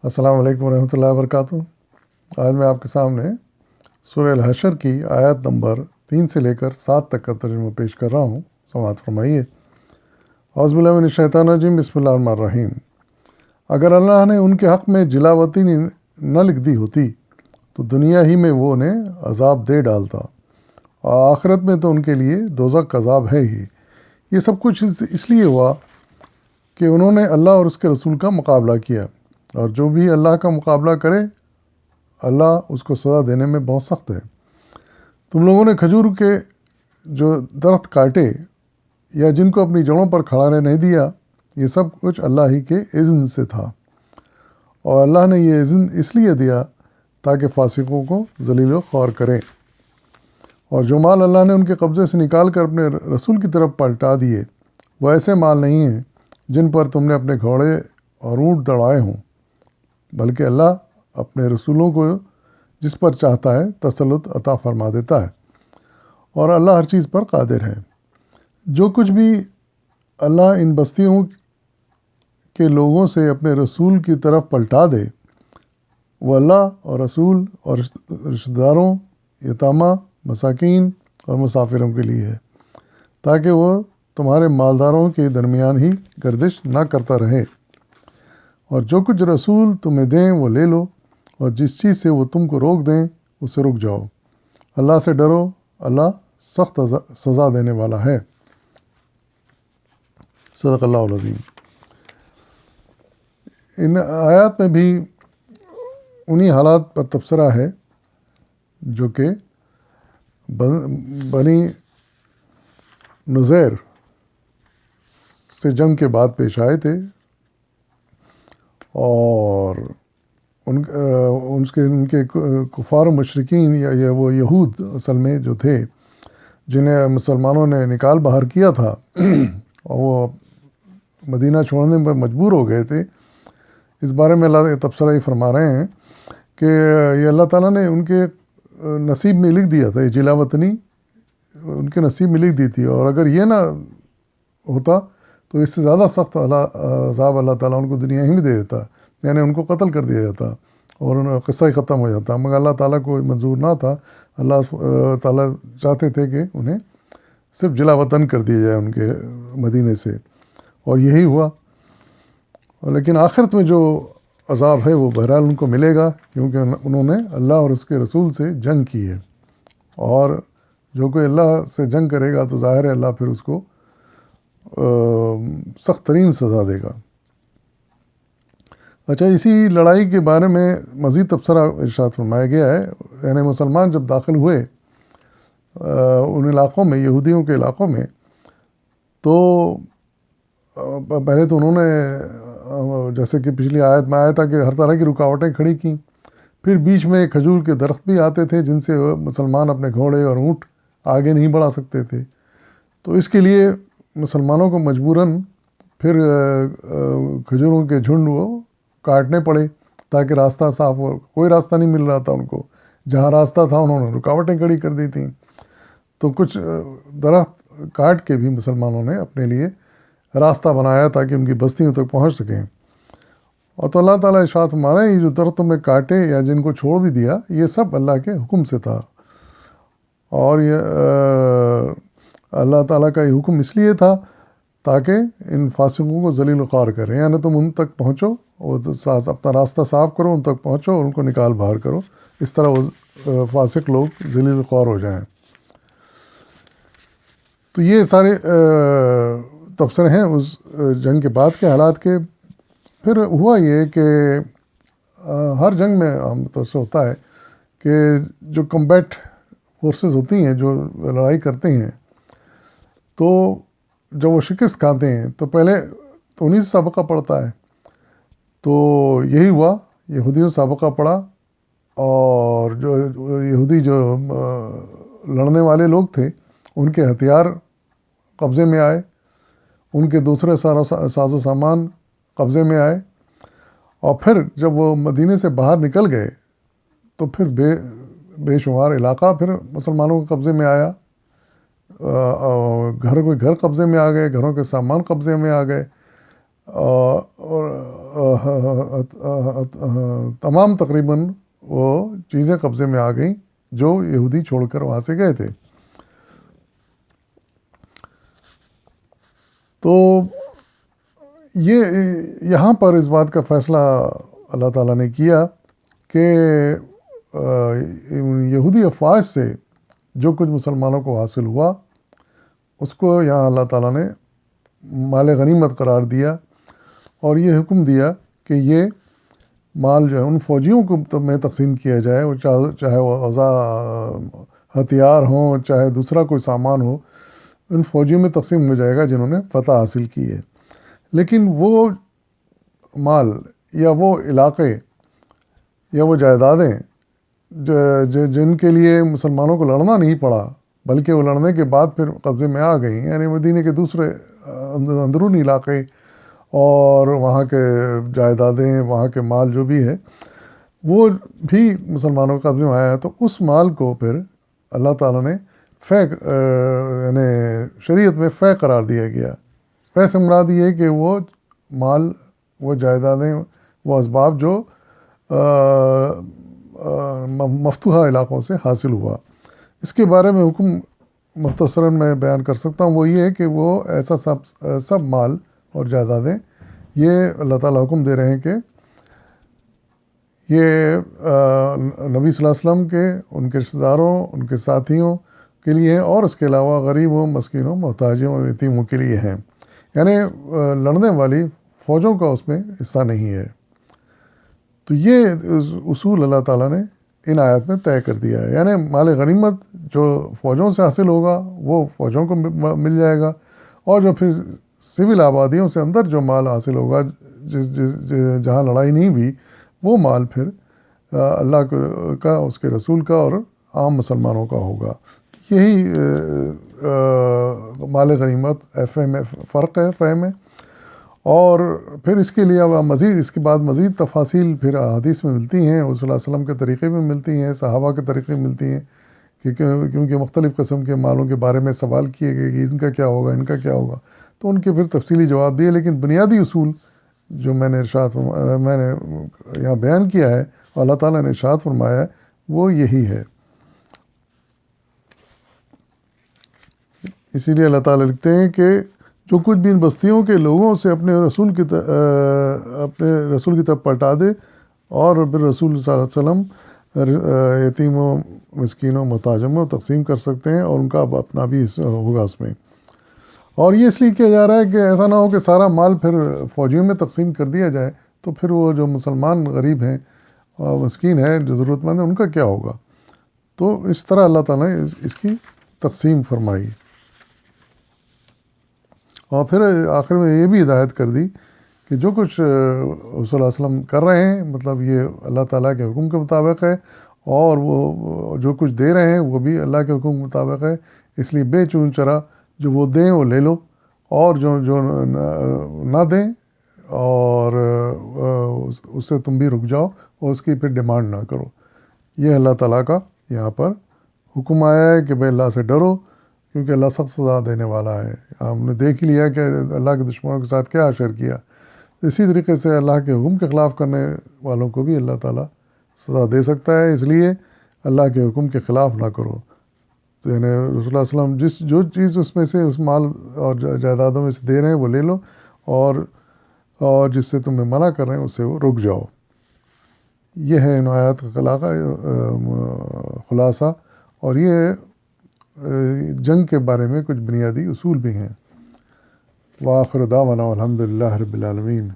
السلام علیکم ورحمۃ اللہ وبرکاتہ۔ آج میں آپ کے سامنے سورہ الحشر کی آیت نمبر 3 سے لے کر 7 تک کا ترجمہ پیش کر رہا ہوں، سماعت فرمائیے۔ اعوذ باللہ من الشیطان الرجیم، بسم اللہ الرحمن الرحیم۔ اگر اللہ نے ان کے حق میں جلاوطی نہ لکھ دی ہوتی تو دنیا ہی میں وہ انہیں عذاب دے ڈالتا، اور آخرت میں تو ان کے لیے دوزخ کا عذاب ہے ہی۔ یہ سب کچھ اس لیے ہوا کہ انہوں نے اللہ اور اس کے رسول کا مقابلہ کیا، اور جو بھی اللہ کا مقابلہ کرے اللہ اس کو سزا دینے میں بہت سخت ہے۔ تم لوگوں نے کھجور کے جو درخت کاٹے یا جن کو اپنی جڑوں پر کھڑا رہنے نہیں دیا، یہ سب کچھ اللہ ہی کے اذن سے تھا، اور اللہ نے یہ اذن اس لیے دیا تاکہ فاسقوں کو ذلیل و خوار کریں۔ اور جو مال اللہ نے ان کے قبضے سے نکال کر اپنے رسول کی طرف پلٹا دیے، وہ ایسے مال نہیں ہیں جن پر تم نے اپنے گھوڑے اور اونٹ دوڑائے ہوں، بلکہ اللہ اپنے رسولوں کو جس پر چاہتا ہے تسلط عطا فرما دیتا ہے، اور اللہ ہر چیز پر قادر ہے۔ جو کچھ بھی اللہ ان بستیوں کے لوگوں سے اپنے رسول کی طرف پلٹا دے، وہ اللہ اور رسول اور رشتہ داروں، یتامہ، مساکین اور مسافروں کے لیے ہے، تاکہ وہ تمہارے مالداروں کے درمیان ہی گردش نہ کرتا رہے۔ اور جو کچھ رسول تمہیں دیں وہ لے لو، اور جس چیز سے وہ تم کو روک دیں اس سے رک جاؤ۔ اللہ سے ڈرو، اللہ سخت سزا دینے والا ہے۔ صدق اللہ العظیم۔ ان آیات میں بھی انہی حالات پر تبصرہ ہے جو کہ بنی نذیر سے جنگ کے بعد پیش آئے تھے، اور ان کے کفار و مشرکین یا وہ یہود اصل میں جو تھے جنہیں مسلمانوں نے نکال باہر کیا تھا اور وہ مدینہ چھوڑنے پر مجبور ہو گئے تھے، اس بارے میں اللہ تبصرہ ہی فرما رہے ہیں کہ یہ اللہ تعالیٰ نے ان کے نصیب میں لکھ دیا تھا، یہ جلا وطنی ان کے نصیب میں لکھ دی تھی، اور اگر یہ نہ ہوتا تو اس سے زیادہ سخت عذاب اللہ تعالیٰ ان کو دنیا ہی میں دے دیتا، یعنی ان کو قتل کر دیا جاتا اور ان کا قصہ ہی ختم ہو جاتا، مگر اللہ تعالیٰ کو منظور نہ تھا۔ اللہ تعالیٰ چاہتے تھے کہ انہیں صرف جلا وطن کر دیا جائے ان کے مدینے سے، اور یہی ہوا۔ لیکن آخرت میں جو عذاب ہے وہ بہرحال ان کو ملے گا، کیونکہ انہوں نے اللہ اور اس کے رسول سے جنگ کی ہے، اور جو کوئی اللہ سے جنگ کرے گا تو ظاہر ہے اللہ پھر اس کو سخت ترین سزا دے گا۔ اچھا، اسی لڑائی کے بارے میں مزید تبصرہ ارشاد فرمایا گیا ہے، یعنی مسلمان جب داخل ہوئے ان علاقوں میں، یہودیوں کے علاقوں میں، تو پہلے تو انہوں نے جیسے کہ پچھلی آیت میں آیا تھا کہ ہر طرح کی رکاوٹیں کھڑی کیں، پھر بیچ میں کھجور کے درخت بھی آتے تھے جن سے مسلمان اپنے گھوڑے اور اونٹ آگے نہیں بڑھا سکتے تھے، تو اس کے لیے مسلمانوں کو مجبوراً پھر کھجوروں کے جھنڈ وہ کاٹنے پڑے تاکہ راستہ صاف ہو۔ کوئی راستہ نہیں مل رہا تھا ان کو، جہاں راستہ تھا انہوں نے رکاوٹیں کھڑی کر دی تھیں، تو کچھ درخت کاٹ کے بھی مسلمانوں نے اپنے لیے راستہ بنایا تاکہ ان کی بستیوں تک پہنچ سکیں۔ اور تو اللہ تعالیٰ ارشاد فرما رہے ہیں، یہ جو درخت تم نے کاٹے یا جن کو چھوڑ بھی دیا، یہ سب اللہ کے حکم سے تھا، اور یہ اللہ تعالیٰ کا یہ حکم اس لیے تھا تاکہ ان فاسقوں کو ذلیل و خوار کریں، یعنی تم ان تک پہنچو اور اپنا راستہ صاف کرو، ان تک پہنچو اور ان کو نکال باہر کرو، اس طرح وہ فاسق لوگ ذلیل و خوار ہو جائیں۔ تو یہ سارے تبصرے ہیں اس جنگ کے بعد کے حالات کے۔ پھر ہوا یہ کہ ہر جنگ میں عام طور سے ہوتا ہے کہ جو کمبیٹ فورسز ہوتی ہیں جو لڑائی کرتے ہیں، تو جب وہ شکست کھاتے ہیں تو پہلے تو انہیں سے سابقہ پڑتا ہے، تو یہی ہوا، یہودیوں سے سابقہ پڑا، اور جو یہودی جو لڑنے والے لوگ تھے ان کے ہتھیار قبضے میں آئے، ان کے دوسرے ساز و سامان قبضے میں آئے، اور پھر جب وہ مدینے سے باہر نکل گئے تو پھر بے شمار علاقہ پھر مسلمانوں کے قبضے میں آیا، گھر قبضے میں آ گئے، گھروں کے سامان قبضے میں آ گئے، اور تمام تقریباً وہ چیزیں قبضے میں آ گئیں جو یہودی چھوڑ کر وہاں سے گئے تھے۔ تو یہ یہاں پر اس بات کا فیصلہ اللہ تعالیٰ نے کیا کہ یہودی افواج سے جو کچھ مسلمانوں کو حاصل ہوا اس کو یہاں اللہ تعالیٰ نے مال غنیمت قرار دیا، اور یہ حکم دیا کہ یہ مال جو ہے ان فوجیوں کو میں تقسیم کیا جائے، وہ چاہے وہ اوزار ہتھیار ہوں، چاہے دوسرا کوئی سامان ہو، ان فوجیوں میں تقسیم ہو جائے گا جنہوں نے فتح حاصل کی ہے۔ لیکن وہ مال یا وہ علاقے یا وہ جائیدادیں جن کے لیے مسلمانوں کو لڑنا نہیں پڑا بلکہ وہ لڑنے کے بعد پھر قبضے میں آ گئیں، یعنی مدینے کے دوسرے اندرونی علاقے اور وہاں کے جائیدادیں، وہاں کے مال جو بھی ہے وہ بھی مسلمانوں کے قبضے میں آیا، تو اس مال کو پھر اللہ تعالیٰ نے یعنی شریعت میں فے قرار دیا گیا۔ فے سے مراد یہ ہے کہ وہ مال، وہ جائیدادیں، وہ اسباب جو مفتوحہ علاقوں سے حاصل ہوا۔ اس کے بارے میں حکم مختصراً میں بیان کر سکتا ہوں، وہ یہ ہے کہ وہ ایسا سب مال اور جائیدادیں، یہ اللہ تعالیٰ حکم دے رہے ہیں کہ یہ نبی صلی اللہ علیہ وسلم کے، ان کے رشتہ داروں، ان کے ساتھیوں کے لیے ہیں، اور اس کے علاوہ غریبوں، مسکینوں، محتاجوں اور یتیموں کے لیے ہیں، یعنی لڑنے والی فوجوں کا اس میں حصہ نہیں ہے۔ تو یہ اصول اللہ تعالیٰ نے ان آیات میں طے کر دیا ہے، یعنی مال غنیمت جو فوجوں سے حاصل ہوگا وہ فوجوں کو مل جائے گا، اور جو پھر سول آبادیوں سے اندر جو مال حاصل ہوگا جہاں لڑائی نہیں ہوئی، وہ مال پھر اللہ کا، اس کے رسول کا اور عام مسلمانوں کا ہوگا۔ یہی مال غنیمت فرق ہے فہم میں۔ اور پھر اس کے لیے مزید، اس کے بعد مزید تفاصیل پھر حدیث میں ملتی ہیں، اور صلی اللہ علیہ وسلم کے طریقے میں ملتی ہیں، صحابہ کے طریقے میں ملتی ہیں، کیونکہ مختلف قسم کے مالوں کے بارے میں سوال کیے گئے کہ ان کا کیا ہوگا، ان کا کیا ہوگا، تو ان کے پھر تفصیلی جواب دیے۔ لیکن بنیادی اصول جو میں نے یہاں بیان کیا ہے اور اللہ تعالیٰ نے ارشاد فرمایا ہے، وہ یہی ہے۔ اسی لیے اللہ تعالیٰ لکھتے ہیں کہ جو کچھ بھی ان بستیوں کے لوگوں سے اپنے رسول کی طرف پلٹا دے، اور پھر رسول صلی اللہ علیہ وسلم یتیموں، مسکینوں، محتاجوں میں تقسیم کر سکتے ہیں، اور ان کا اپنا بھی حصہ ہوگا اس میں۔ اور یہ اس لیے کیا جا رہا ہے کہ ایسا نہ ہو کہ سارا مال پھر فوجیوں میں تقسیم کر دیا جائے، تو پھر وہ جو مسلمان غریب ہیں اور مسکین ہیں، جو ضرورت مند ہیں، ان کا کیا ہوگا۔ تو اس طرح اللہ تعالیٰ نے اس کی تقسیم فرمائی، اور پھر آخر میں یہ بھی ہدایت کر دی کہ جو کچھ صلی اللہ علیہ وسلم کر رہے ہیں، مطلب یہ اللہ تعالیٰ کے حکم کے مطابق ہے، اور وہ جو کچھ دے رہے ہیں وہ بھی اللہ کے حکم کے مطابق ہے۔ اس لیے بے چون چرا جو وہ دیں وہ لے لو، اور جو نہ دیں اور اس سے تم بھی رک جاؤ، اور اس کی پھر ڈیمانڈ نہ کرو۔ یہ اللہ تعالیٰ کا یہاں پر حکم آیا ہے کہ بھائی اللہ سے ڈرو، کیونکہ اللہ سخت سزا دینے والا ہے۔ ہم نے دیکھ لیا کہ اللہ کے دشمنوں کے ساتھ کیا حشر کیا۔ اسی طریقے سے اللہ کے حکم کے خلاف کرنے والوں کو بھی اللہ تعالیٰ سزا دے سکتا ہے، اس لیے اللہ کے حکم کے خلاف نہ کرو۔ تو یعنی رسول اللہ صلی اللہ علیہ وسلم جو چیز اس میں سے، اس مال اور جائیدادوں میں سے دے رہے ہیں وہ لے لو، اور جس سے تمہیں منع کر رہے ہیں اس سے وہ رک جاؤ۔ یہ ہے ان آیات کا خلاصہ، اور یہ جنگ کے بارے میں کچھ بنیادی اصول بھی ہیں۔ وآخر دعوانا الحمد للہ رب العالمین۔